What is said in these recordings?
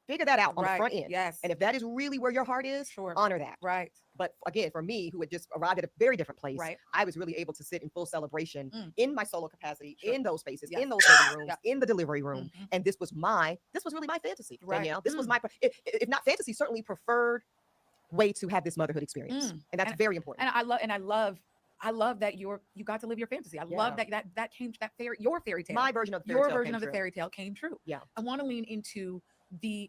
Figure that out on the front end. Yes. And if that is really where your heart is, honor that. Right. But again, for me, who had just arrived at a very different place, Right. I was really able to sit in full celebration in my solo capacity, in those spaces, Yes. in those baby rooms, in the delivery room. And this was really my fantasy, Danielle. This was my, if not fantasy, certainly preferred way to have this motherhood experience. And that's very important. And I love that you got to live your fantasy. I love that came, your fairy tale. My version of the fairy tale came true. Yeah. I want to lean into the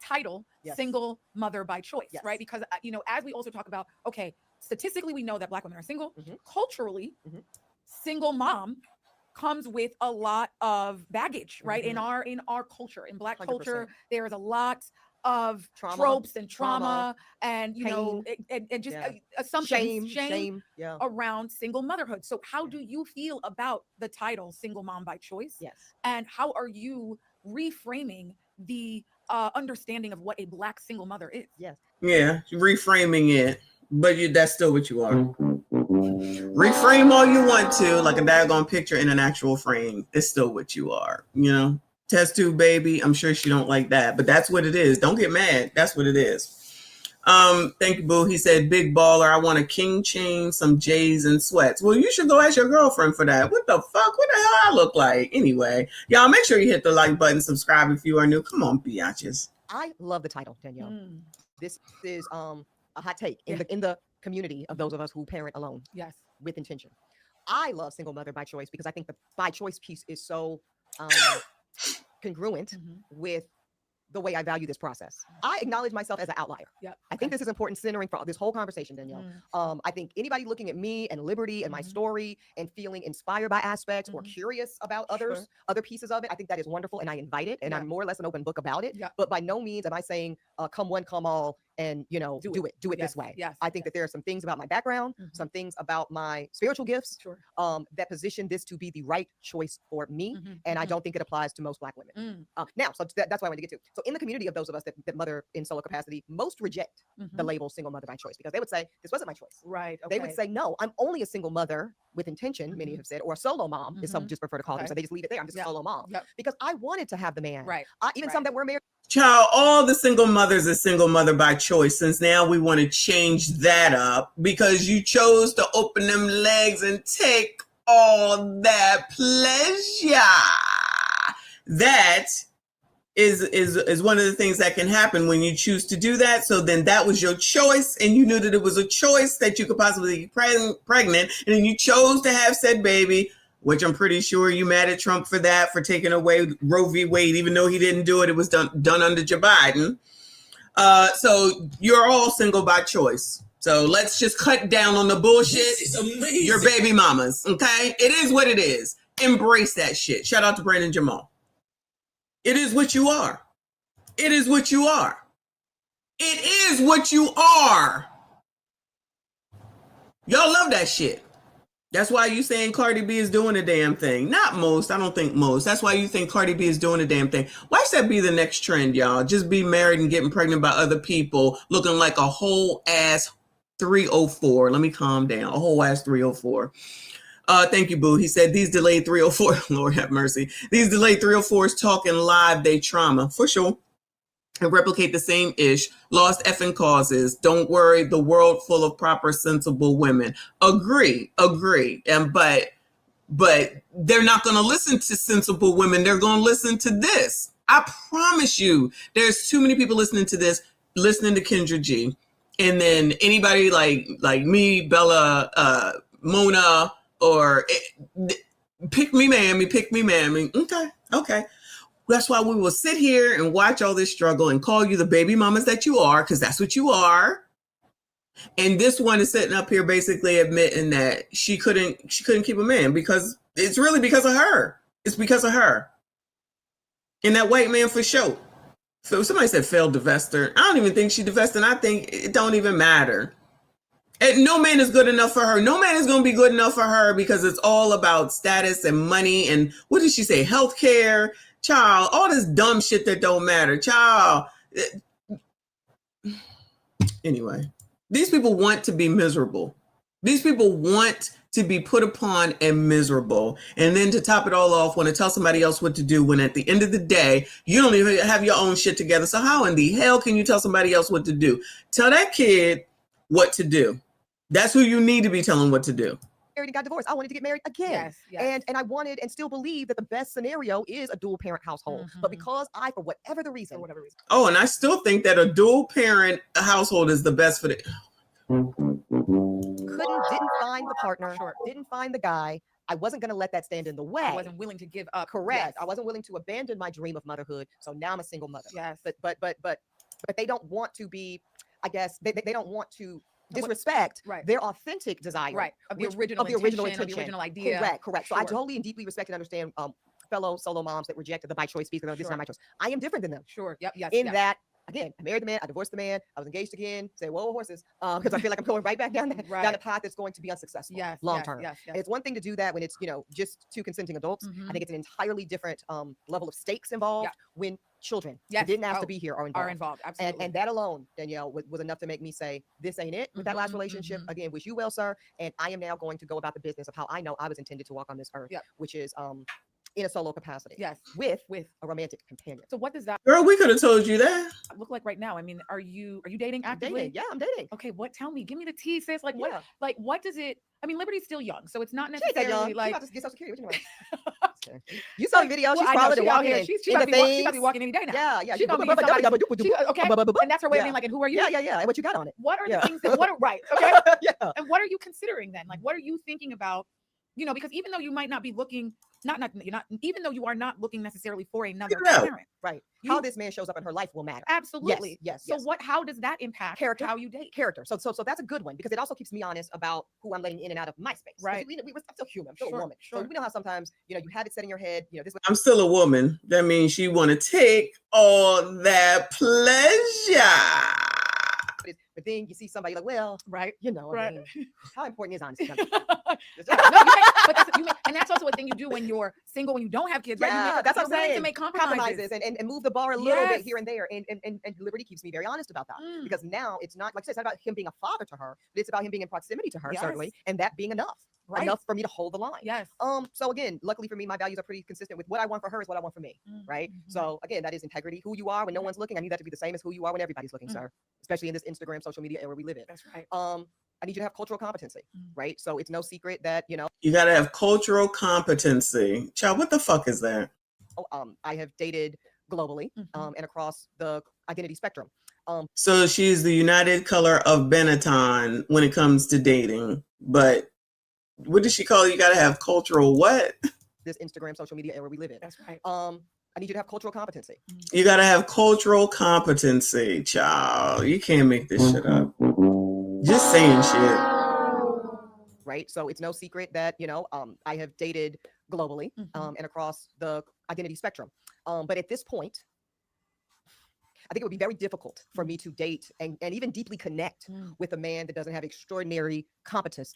title, yes. single mother by choice, yes. right? Because, as we also talk about, okay, statistically, we know that Black women are single. Culturally, single mom comes with a lot of baggage, right? In our culture, in Black 100%. Culture, there is a lot of tropes and trauma and and just assumptions, shame around single motherhood. So how do you feel about the title single mom by choice? Yes. And how are you reframing the understanding of what a Black single mother is? Yes. Yeah, reframing it, but that's still what you are. Reframe all you want to, like a daggone picture in an actual frame. It's still what you are, Test tube baby. I'm sure she don't like that, but that's what it is. Don't get mad. That's what it is. Thank you, boo. He said, big baller. I want a king chain, some J's and sweats. Well, you should go ask your girlfriend for that. What the fuck? What the hell I look like? Anyway, y'all make sure you hit the like button, subscribe if you are new. Come on, biatches. I love the title, Danielle. This is a hot take in the community of those of us who parent alone. Yes. With intention. I love single mother by choice because I think the by choice piece is so congruent with the way I value this process. I acknowledge myself as an outlier. Yep. I think this is important centering for this whole conversation, Danielle. I think anybody looking at me and Liberty and my story and feeling inspired by aspects or curious about other pieces of it, I think that is wonderful and I invite it and I'm more or less an open book about it. But by no means am I saying come one, come all and do it this way. Yes. I think that there are some things about my background, some things about my spiritual gifts that position this to be the right choice for me. And I don't think it applies to most Black women. Now, so that's why I wanted to get to. So in the community of those of us that mother in solo capacity, most reject the label single mother by choice because they would say, this wasn't my choice. Right. Okay. They would say, no, I'm only a single mother with intention, many have said, or a solo mom, as some just prefer to call them. So they just leave it there. I'm just a solo mom. Because I wanted to have the man. Right. Even some that were married. Child, all the single mothers are single mother by choice, since now we want to change that up because you chose to open them legs and take all that pleasure. That is one of the things that can happen when you choose to do that. So then that was your choice and you knew that it was a choice that you could possibly be pregnant and then you chose to have said baby, which I'm pretty sure you mad at Trump for that, for taking away Roe v. Wade, even though he didn't do it. It was done under Joe Biden. So you're all single by choice. So let's just cut down on the bullshit. This is amazing. Your baby mamas, okay? It is what it is. Embrace that shit. Shout out to Brandon Jamal. It is what you are. It is what you are. It is what you are. Y'all love that shit. That's why you saying Cardi B is doing a damn thing. Not most. I don't think most. That's why you think Cardi B is doing a damn thing. Watch that be the next trend, y'all. Just be married and getting pregnant by other people looking like a whole ass 304. Let me calm down. A whole ass 304. Thank you, boo. He said these delayed 304, Lord have mercy. These delayed 304s talking live day trauma, for sure. And replicate the same ish. Lost effing causes. Don't worry, the world full of proper, sensible women. Agree. And but they're not going to listen to sensible women. They're going to listen to this. I promise you, there's too many people listening to this, listening to Kendra G. And then anybody like me, Bella, Mona, or pick me, mammy. Okay. That's why we will sit here and watch all this struggle and call you the baby mamas that you are, because that's what you are. And this one is sitting up here basically admitting that she couldn't keep a man because it's really because of her. It's because of her. And that white man for sure. So somebody said failed divester. I don't even think she divested. I think it don't even matter. And no man is good enough for her. No man is going to be good enough for her because it's all about status and money. And what did she say? Healthcare, child, all this dumb shit that don't matter. Child. Anyway, these people want to be miserable. These people want to be put upon and miserable. And then to top it all off, want to tell somebody else what to do when at the end of the day, you don't even have your own shit together. So how in the hell can you tell somebody else what to do? Tell that kid what to do. That's who you need to be telling what to do. Married and got divorced. I wanted to get married again. Yes. And I wanted and still believe that the best scenario is a dual parent household. But because I, for whatever reason. Oh, and I still think that a dual parent household is the best for the... Didn't find the partner, didn't find the guy. I wasn't going to let that stand in the way. I wasn't willing to give up. Correct. Yes. I wasn't willing to abandon my dream of motherhood. So now I'm a single mother. Yes. But they don't want to be, I guess, they don't want to disrespect their authentic desire. Of the original intention. Of the original idea. Correct. So I totally and deeply respect and understand fellow solo moms that rejected the by choice piece. This is not my choice. I am different than them. That, again, I married the man, I divorced the man, I was engaged again, say, whoa, horses, because I feel like I'm going right back down the path that's going to be unsuccessful long term. And it's one thing to do that when it's, just two consenting adults. I think it's an entirely different level of stakes involved when children who didn't ask to be here are involved. Absolutely. And that alone, Danielle, was enough to make me say, this ain't it with that last relationship. Again, wish you well, sir. And I am now going to go about the business of how I know I was intended to walk on this earth, which is in a solo capacity. With a romantic companion. So what does that Girl, we could have told you that. look like right now? I mean, are you dating actively? Dating. Yeah, I'm dating. Okay, tell me, give me the tea, sis. Like what does it, I mean, Liberty's still young, so it's not She ain't that necessarily young. like She about to get Social Security. What you know? You saw the video. She's probably walking in. She's about to be walking any day now. Yeah. She's gonna be somebody, okay. And that's her way of being like, and who are you? Yeah. And what you got on it? What are the things that right? Okay. And what are you considering then? Like, what are you thinking about? Because even though you might not be looking, even though you are not looking necessarily for another parent, right? How this man shows up in her life will matter. Absolutely. Yes. So how does that impact how you date? Character. So that's a good one because it also keeps me honest about who I'm letting in and out of my space. Right. I'm still human. I'm still a woman. So we know how sometimes you have it set in your head. This. I'm still a woman. That means she want to take all that pleasure. But then you see somebody like, well, right. I mean, how important is honesty? And that's also a thing you do when you're single, when you don't have kids, right? That's what I'm saying. To make compromises and move the bar a little bit here and there. And Liberty keeps me very honest about that because now it's not, like I said, it's not about him being a father to her, but it's about him being in proximity to her, certainly, and that being enough. Right. Enough for me to hold the line. Yes. So again, luckily for me, my values are pretty consistent with what I want for her is what I want for me. Right. So again, that is integrity. Who you are when no one's looking. I need that to be the same as who you are when everybody's looking, sir. Especially in this Instagram, social media era we live in. That's right. I need you to have cultural competency. Right. So it's no secret that, you got to have cultural competency. Child, what the fuck is that? I have dated globally and across the identity spectrum. So she's the united color of Benetton when it comes to dating, but what did she call it? You got to have cultural what? This Instagram, social media era we live in. That's right. I need you to have cultural competency. You got to have cultural competency, child. You can't make this shit up. Just saying shit. Right. So it's no secret that, I have dated globally and across the identity spectrum. But at this point, I think it would be very difficult for me to date and even deeply connect with a man that doesn't have extraordinary competence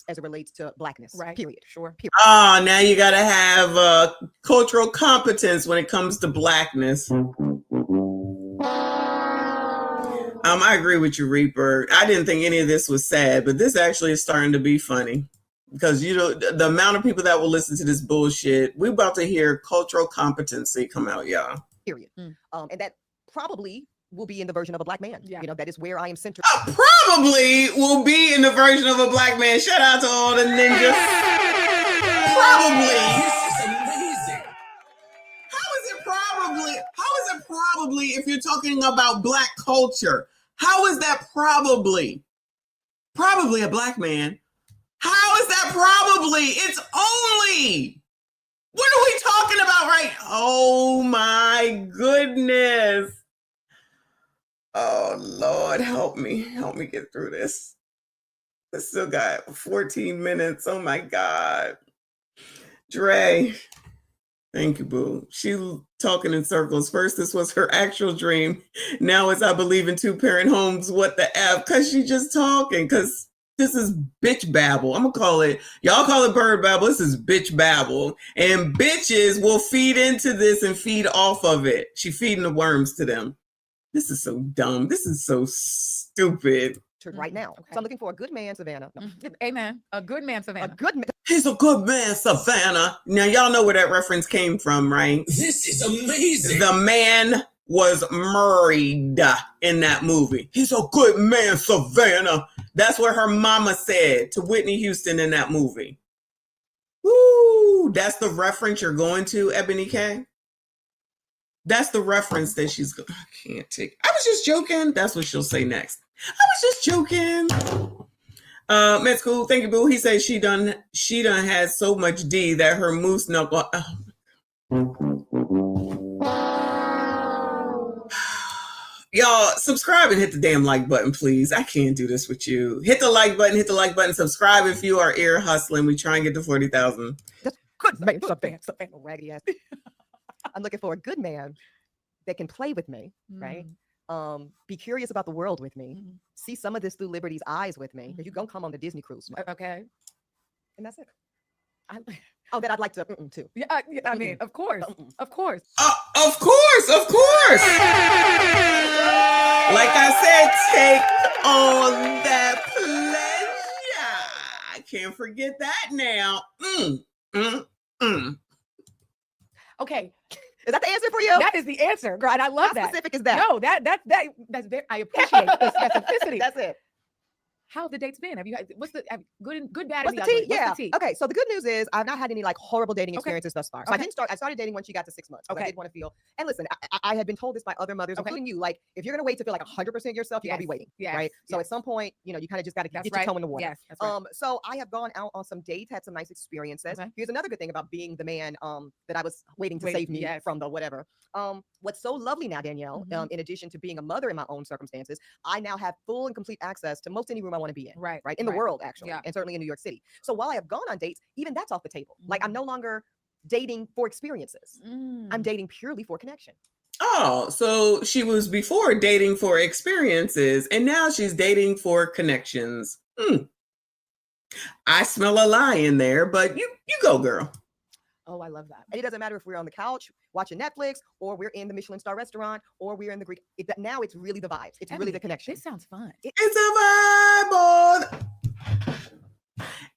as it relates to Blackness. Right. Period. Sure. Period. Oh, now you got to have cultural competence when it comes to Blackness. I agree with you, Reaper. I didn't think any of this was sad, but this actually is starting to be funny because the amount of people that will listen to this bullshit. We're about to hear cultural competency come out, y'all. Period. And that probably will be in the version of a Black man. That is where I am centered. Probably will be in the version of a Black man. Shout out to all the ninjas. Probably. This is amazing. How is it probably if you're talking about Black culture? How is that probably? Probably a Black man. How is that probably? It's only. What are we talking about right? Oh my goodness. Oh Lord, help me get through this. I still got 14 minutes. Oh my God. Dre, thank you, boo. She talking in circles. First, this was her actual dream. Now it's I believe in two-parent homes. What the F? Because she just talking. Because this is bitch babble. I'm going to call it, y'all call it bird babble. This is bitch babble. And bitches will feed into this and feed off of it. She feeding the worms to them. This is so dumb. This is so stupid. to right now. Okay. So I'm looking for a good man, Savannah. No. Amen. A good man, A Savannah. good man. He's a good man, Savannah. Now, y'all know where that reference came from, right? This is amazing. The man was married in that movie. He's a good man, Savannah. That's what her mama said to Whitney Houston in that movie. Woo! That's the reference you're going to, Ebony K? That's the reference that she's going. I can't take. I was just joking. That's what she'll say next. I was just joking. Med School, thank you, boo. He says she done had so much D that her moose knuckle. Y'all, subscribe and hit the damn like button, please. I can't do this with you. Hit the like button, subscribe if you are ear hustling. We try and get to 40,000. That's good man, Savannah. Raggedy ass. I'm looking for a good man that can play with me, right? Be curious about the world with me. See some of this through Liberty's eyes with me. You're gonna come on the Disney cruise, Okay. and that's it. That I'd like to too. Yeah, I mean, of course. Of course. Of course. Like I said, take on that pleasure. I can't forget that now. Okay. Is that the answer for you? That is the answer, girl. And I love How that. specific is that? No, that's very, I appreciate the specificity. That's it. How have the dates been? Have you had, what's the good, bad, What's and the the ugly? tea? Yeah. What's the tea? Okay. So the good news is I've not had any like horrible dating Okay. experiences thus far. So Okay. I started dating when she got to 6 months. Okay. I did want to feel, and listen, I had been told this by other mothers, Okay. including you, like, if you're going to wait to feel like 100% yourself, you're going to be waiting. Yes. Right. So Yes. at some point, you know, you kind of just got to That's get right. your toe in the water. Yes. That's right. So I have gone out on some dates, had some nice experiences. Okay. Here's another good thing about being the man that I was waiting to Wait, save me yes. from the whatever. What's so lovely now, Danielle, in addition to being a mother in my own circumstances, I now have full and complete access to most any room I want to be in. Right. In the world, actually, Yeah. and certainly in New York City. So while I have gone on dates, even that's off the table. Like I'm no longer dating for experiences. I'm dating purely for connection. Oh, so she was before dating for experiences, and now she's dating for connections. I smell a lie in there, but you go, girl. Oh, I love that. And it doesn't matter if we're on the couch watching Netflix, or we're in the Michelin star restaurant, or we're in the Greek. Now it's really the vibes. It's really the connection. This sounds fun. It's a vibe on.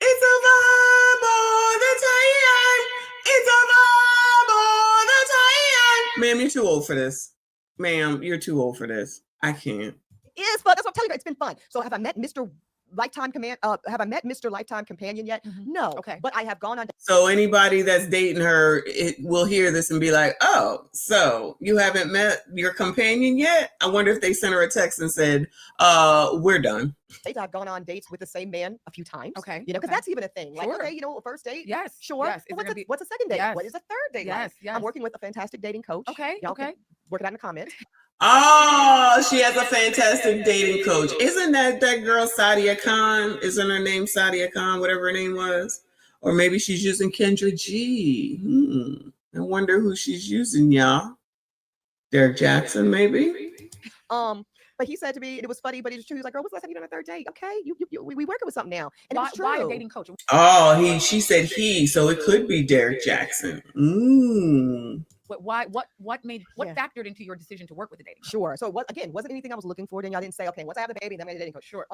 It's a vibe all the time. It's a vibe all the time. Ma'am, you're too old for this. Ma'am, you're too old for this. I can't. It's fun. That's what I'm telling you. It's been fun. So have I met Mr. Lifetime Companion yet? No. Okay. But I have gone on. So anybody that's dating her will hear this and be like, oh, so you haven't met your companion yet? I wonder if they sent her a text and said, we're done. Dates. I've gone on dates with the same man a few times. Okay. You know, because Okay. that's even a thing. Like, Sure. okay, you know, a first date. Yes. Sure. Yes. Is But there gonna be- what's a second date? Yes. What is a third date? Yes. Like? Yes. I'm working with a fantastic dating coach. Okay. Y'all Okay. can work it out in the comments. Oh, she has a fantastic dating coach. Isn't that girl Sadia Khan? Isn't her name Sadia Khan, whatever her name was? Or maybe she's using Kendra G. I wonder who she's using, y'all. Derek Jackson, maybe? But he said to me, and it was funny, but he was true. He was like, girl, what's the last time you done a third date? Okay, we working with something now. And it was true. Why a dating coach? Oh, she said he, so it could be Derek Jackson. What Yeah. factored into your decision to work with a dating coach? Sure. So what again, wasn't anything I was looking for. Then y'all didn't say, okay, once I have the baby, then I'm gonna dating coach. Sure.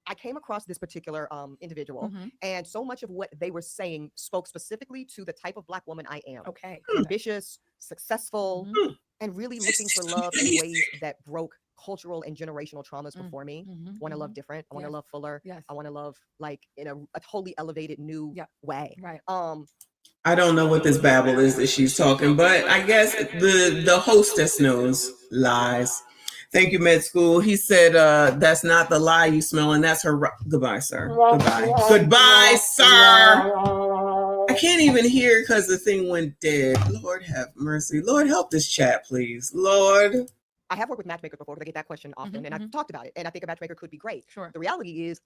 I came across this particular individual, and so much of what they were saying spoke specifically to the type of Black woman I am. Okay. Ambitious, successful, and really looking for love in ways that broke cultural and generational traumas before me. I want to love different. I want to Yes. love fuller. Yes. I want to love like in a totally elevated new way. Right. I don't know what this babble is that she's talking, but I guess the hostess knows. Lies. Thank you, Med School. He said, that's not the lie you smell, and that's her. Goodbye, sir. Goodbye, sir. I can't even hear because the thing went dead. Lord have mercy. Lord, help this chat, please. Lord. I have worked with matchmakers before because I get that question often, and I've talked about it. And I think a matchmaker could be great. Sure. The reality is,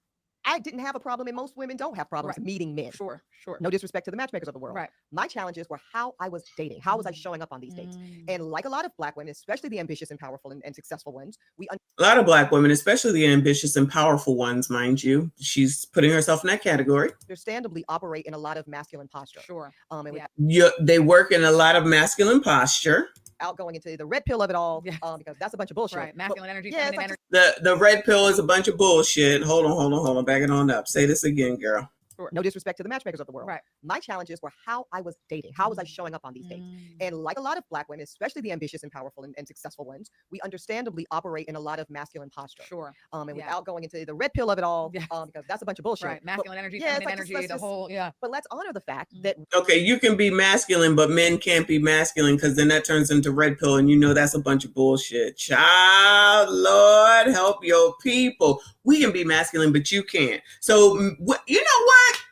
I didn't have a problem, and most women don't have problems meeting men. Sure. No disrespect to the matchmakers of the world. Right. My challenges were how I was dating. How was I showing up on these dates? And like a lot of Black women, especially the ambitious and powerful and successful ones, A lot of Black women, especially the ambitious and powerful ones, mind you. She's putting herself in that category. understandably operate in a lot of masculine posture. Sure. And Yeah. They work in a lot of masculine posture. without going into the red pill of it all, Yes. because that's a bunch of bullshit. Right. Masculine energy, yeah, it's feminine like energy. The red pill is a bunch of bullshit. Hold on. Back it on up. Say this again, girl. no disrespect to the matchmakers of the world. Right. My challenges were how I was dating. How was I showing up on these dates? And like a lot of Black women, especially the ambitious and powerful and successful ones, we understandably operate in a lot of masculine posture. Sure. And without going into the red pill of it all, Yes. because that's a bunch of bullshit. Right. Masculine energy, yeah, it's feminine like, energy, the whole, yeah. But let's honor the fact that Okay, you can be masculine, but men can't be masculine because then that turns into red pill, and you know that's a bunch of bullshit. Child, Lord, help your people. We can be masculine, but you can't. So, you know what?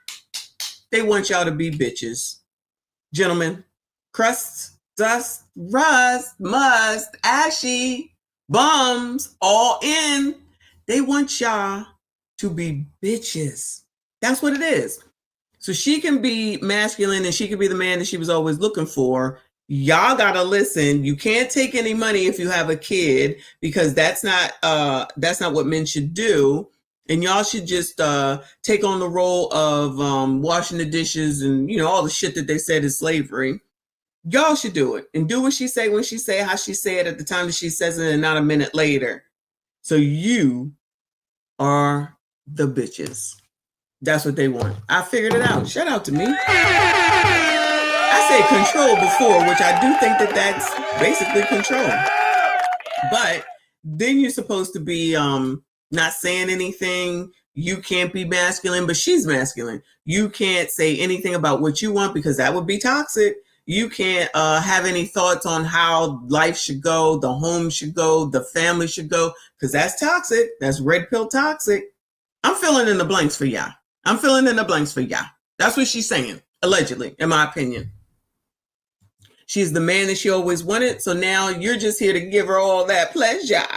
They want y'all to be bitches. Gentlemen, crust, dust, rust, must, ashy, bums, all in. They want y'all to be bitches. That's what it is. So she can be masculine and she can be the man that she was always looking for. Y'all gotta listen. You can't take any money if you have a kid because that's not what men should do. And y'all should just take on the role of washing the dishes and all the shit that they said is slavery. Y'all should do it and do what she say when she say how she say it at the time that she says it and not a minute later. So you are the bitches. That's what they want. I figured it out. Shout out to me. I said control before, which I do think that that's basically control. But then you're supposed to be not saying anything. You can't be masculine, but she's masculine. You can't say anything about what you want because that would be toxic. You can't have any thoughts on how life should go, the home should go, the family should go, because that's toxic. That's red pill toxic. I'm filling in the blanks for y'all. That's what she's saying, allegedly, in my opinion. She's the man that she always wanted. So now you're just here to give her all that pleasure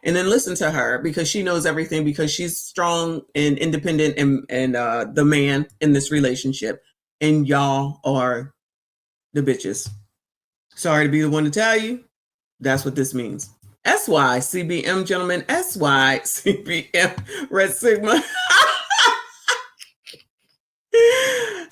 and then listen to her because she knows everything because she's strong and independent and the man in this relationship. And y'all are the bitches. Sorry to be the one to tell you. That's what this means. SY, CBM, gentlemen. SY, CBM, Red Sigma.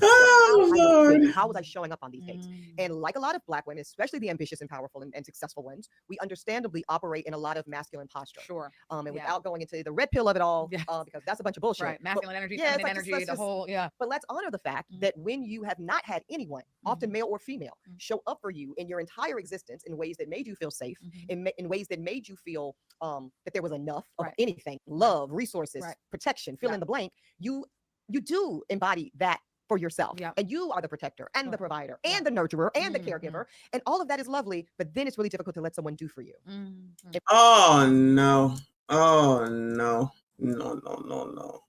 Oh, Lord. How was I showing up on these dates? And like a lot of Black women, especially the ambitious and powerful and successful ones, we understandably operate in a lot of masculine posture. Sure. And without going into the red pill of it all, because that's a bunch of bullshit. Right. Masculine energy, yeah, feminine energy, the whole, yeah. But let's honor the fact that when you have not had anyone, often male or female, show up for you in your entire existence in ways that made you feel safe, in ways that made you feel that there was enough of anything, love, resources, protection, fill in the blank, you do embody that for yourself. And you are the protector and the provider and the nurturer and the caregiver. And all of that is lovely, but then it's really difficult to let someone do for you. Oh, no. Oh, no. No.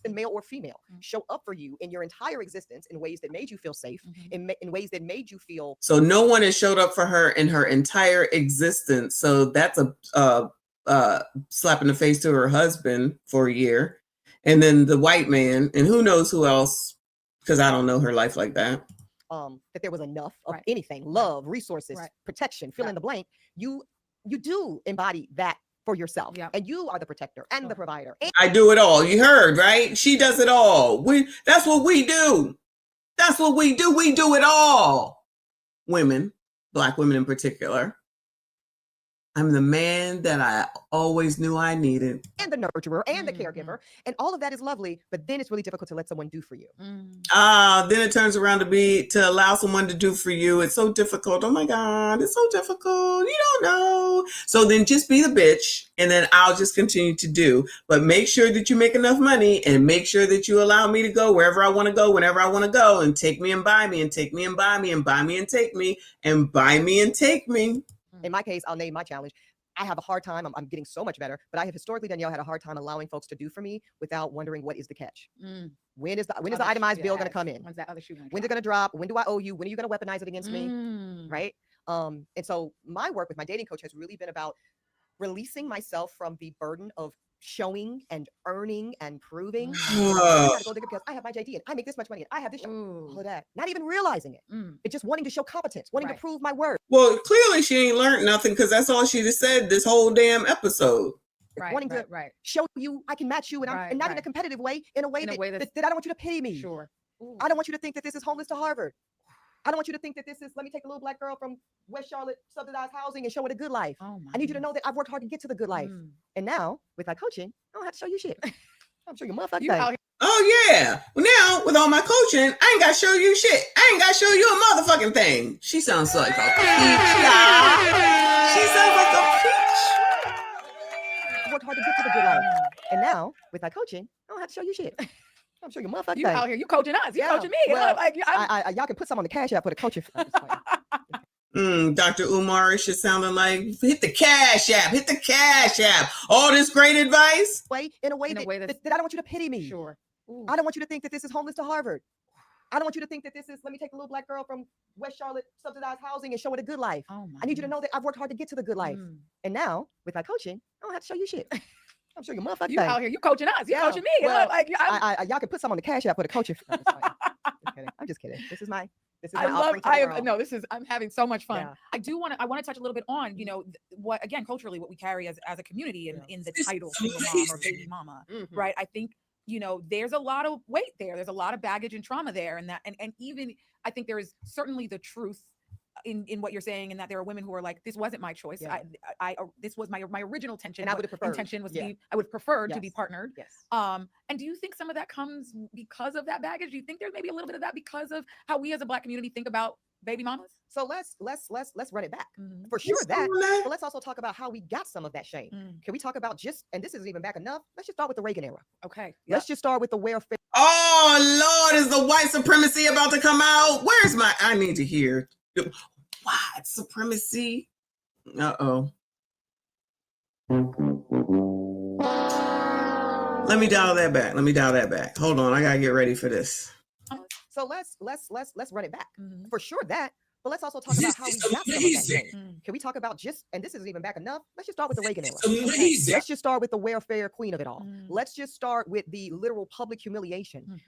Male or female show up for you in your entire existence in ways that made you feel safe, in ways that made you feel. So no one has showed up for her in her entire existence. So that's a slap in the face to her husband for a year. And then the white man, and who knows who else, because I don't know her life like that. That there was enough of anything, love, resources, protection, fill in the blank. You do embody that for yourself. And you are the protector and the provider. I do it all. You heard, right? She does it all. That's what we do. That's what we do. We do it all. Women, Black women in particular. I'm the man that I always knew I needed. And the nurturer and the caregiver. And all of that is lovely, but then it's really difficult to let someone do for you. Then it turns around to allow someone to do for you. It's so difficult. Oh my God, it's so difficult. You don't know. So then just be the bitch and then I'll just continue to do. But make sure that you make enough money and make sure that you allow me to go wherever I want to go, whenever I want to go, and take me and buy me and take me and buy me and buy me and take me and buy me and take me. In my case, I'll name my challenge. I have a hard time. I'm getting so much better, but I have historically, Danielle, had a hard time allowing folks to do for me without wondering what is the catch. When is the itemized bill going to come in? When's that other shoe going to When's it going to drop? When do I owe you? When are you going to weaponize it against me? Right? And so my work with my dating coach has really been about releasing myself from the burden of showing and earning and proving. I gotta go there because I have my JD and I make this much money and I have this all of that. Not even realizing it. It's just wanting to show competence, wanting to prove my worth. Well, clearly she ain't learned nothing because that's all she just said this whole damn episode. Wanting to show you I can match you and not in a competitive way, in a way that I don't want you to pity me. Sure. I don't want you to think that this is homeless to Harvard. I don't want you to think that this is, let me take a little black girl from West Charlotte subsidized housing and show her the good life. Oh my I need you to know that I've worked hard to get to the good life. And now, with my coaching, I don't have to show you shit. I'm sure you motherfucking You out here. Oh yeah. Well, now with all my coaching, I ain't got to show you shit. I ain't got to show you a motherfucking thing. She sounds like a peach, y'all. She sounds like a peach. I worked hard to get to the good life. And now, with my coaching, I don't have to show you shit. I'm sure you motherfucking You out here. You coaching us. You coaching me. Well, Like, y'all can put some on the cash app for the coaching. Dr. Umar, it should sounding like hit the cash app, hit the cash app. All this great advice. In a way that I don't want you to pity me. Sure. I don't want you to think that this is homeless to Harvard. I don't want you to think that this is, let me take a little black girl from West Charlotte subsidized housing and show her the good life. I need you to know that I've worked hard to get to the good life. And now, with my coaching, I don't have to show you shit. I'm sure you motherfucking You out here. You coaching us. You coaching me. Well, Like, y'all can put some on the cash app for the coaching. I'm just kidding. This is my I'm having so much fun. Yeah. I want to touch a little bit on, what, again, culturally, what we carry as a community in the title single mom or baby mama, right? I think, there's a lot of weight there. There's a lot of baggage and trauma there. And even, I think there is certainly the truth in what you're saying, and that there are women who are like, this wasn't my choice. Yeah. This was my original intention. And I would have preferred. Intention was Yeah. I would prefer to be partnered. Yes. And do you think some of that comes because of that baggage? Do you think there's maybe a little bit of that because of how we as a Black community think about baby mamas? So let's run it back for sure. But let's also talk about how we got some of that shame. Can we talk about and this isn't even back enough. Let's just start with the Reagan era. Okay. Let's just start with the welfare. Oh Lord, is the white supremacy about to come out? Where's I need to hear white supremacy. Uh-oh. Let me dial that back. Hold on, I gotta get ready for this. So let's run it back for sure. But let's also talk about how we got some of that shame. Can we talk about and this isn't even back enough. Let's just start with the Reagan era. Amazing. Let's just start with the welfare queen of it all. Let's just start with the literal public humiliation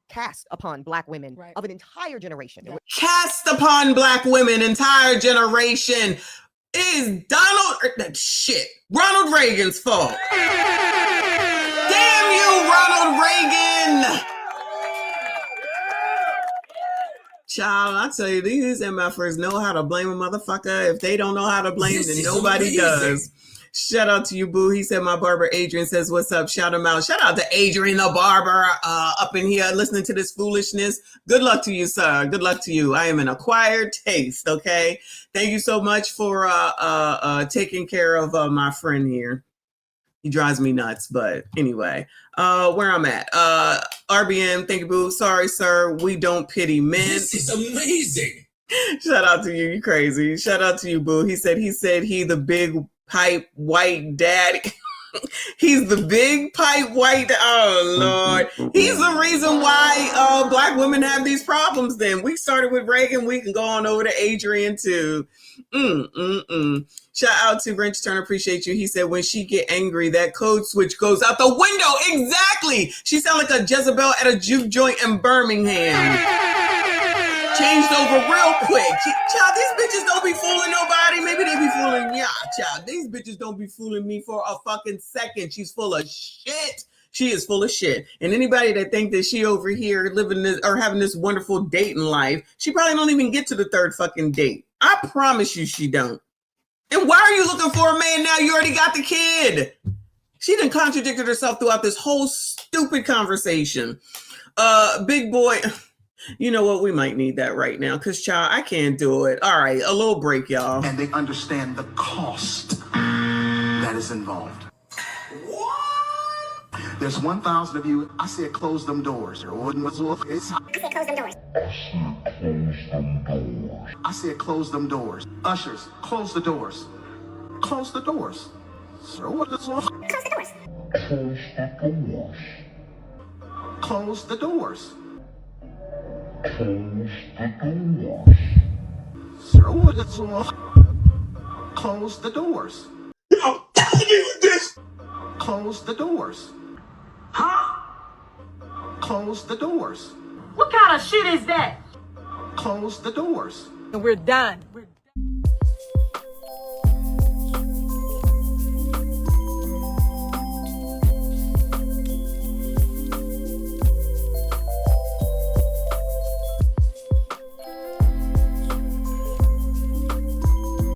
cast upon Black women of an entire generation. Cast upon Black women, entire generation, is Ronald Reagan's fault. Damn you, Ronald Reagan! Child, I tell you, these MFers know how to blame a motherfucker. If they don't know how to blame, then nobody does. Shout out to you, boo. He said, my barber Adrian says, what's up? Shout him out. Shout out to Adrian the barber up in here listening to this foolishness. Good luck to you, sir. Good luck to you. I am an acquired taste, okay? Thank you so much for taking care of my friend here. He drives me nuts, but anyway, where I'm at. RBM, thank you, boo. Sorry, sir. We don't pity men. This is amazing. Shout out to you. You crazy. Shout out to you, boo. He said he the big pipe white daddy. He's the big pipe white. Oh Lord. He's the reason why Black women have these problems. Then we started with Reagan. We can go on over to Adrian too. Shout out to Wrench Turner. Appreciate you. He said when she get angry, that code switch goes out the window. Exactly. She sound like a Jezebel at a juke joint in Birmingham. Changed over real quick. Child, these bitches don't be fooling nobody. Maybe they be fooling y'all, child. These bitches don't be fooling me for a fucking second. She's full of shit. She is full of shit. And anybody that think that she over here living this or having this wonderful dating life, she probably don't even get to the third fucking date. I promise you she don't. And why are you looking for a man now? You already got the kid. She done contradicted herself throughout this whole stupid conversation. Big boy... You know what? We might need that right now because, child, I can't do it. All right, a little break, y'all. And they understand the cost that is involved. What? There's 1,000 of you. I said close them doors. I said close them doors. Ushers, close the doors. Close the doors. Sir, what is close the doors? Close the doors. Sir, what is close the doors? I'm telling you this. Close the doors. Huh? Close the doors. What kind of shit is that? Close the doors. And we're done.